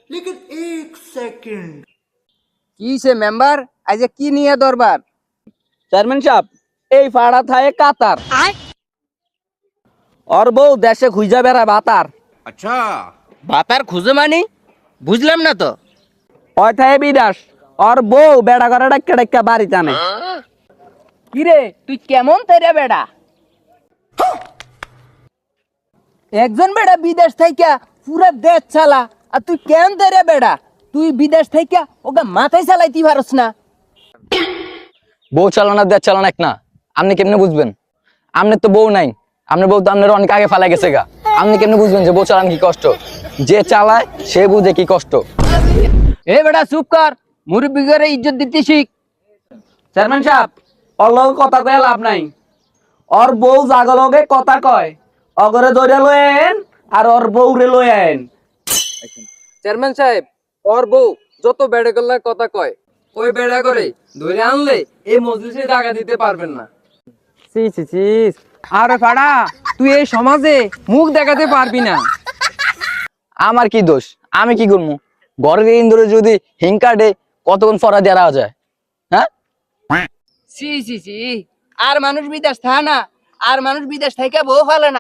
लेकिन एक सेकंड। কি সে মেম্বার আজ কি নিয়ে দরবার? চেয়ারম্যান সাহেব, এই ফাড়া থায়ে কাতার আর বউ দেশে খুঁজা বেড়ায় ভাতার। अच्छा। ভাতার খুঁজে মানি বুঝলাম না তো। ওই থায়ে বিদেশ আর বউ বেড়া করে ডাক্কা ডাক্কা বাড়ি টানে। কিরে তুই কেমন তেরে বেড়া? একজন বেড়া বিদেশ থেকে পুরা দেশ চালা আর তুই কেমন তেরে বেড়া? তুই বিদেশ থেকে ওকে মাথায় চালাইতে পারস না। বউ চালানো দেশ চালানো এক না, আপনি কেমনে বুঝবেন? আপনার তো বউ নাই, আপনার বউ তো আপনার অনেক আগে ফালা গেছে গা। আপনি কেমনে বুঝবেন যে বউ চালান কি কষ্ট? যে চালায় সে বুঝে কি কষ্ট। এ বেড়া চুপ কর, মুরব্বি করে ইজ্জত দিতে শিখ। চেয়ারম্যান সাহেব, ওর লগে কথা কয়ে লাভ নাই। ওর বউ জাগলগে কথা কয়, অগরে ধরে লয়েন আর ওর বউ রে লয়েন। চেয়ারম্যান সাহেব, ওর বউ যত বেড়া গল্লার কথা কয় ওই বেড়া করে ধরে আনলে এই মজলিসে জায়গা দিতে পারবেন না। আরে ফাড়া, তুই এই সমাজে মুখ দেখাতে পারবি না। আমার কি দোষ? আমি কি করবো? ঘরের ইন্দুরে যদি হিংকাটে কতক্ষণ ফরা দেওয়া যায়? হ্যাঁ, সি আর মানুষ বিদেশ থা না, আর মানুষ বিদেশ থেকে বউ ফেলে না।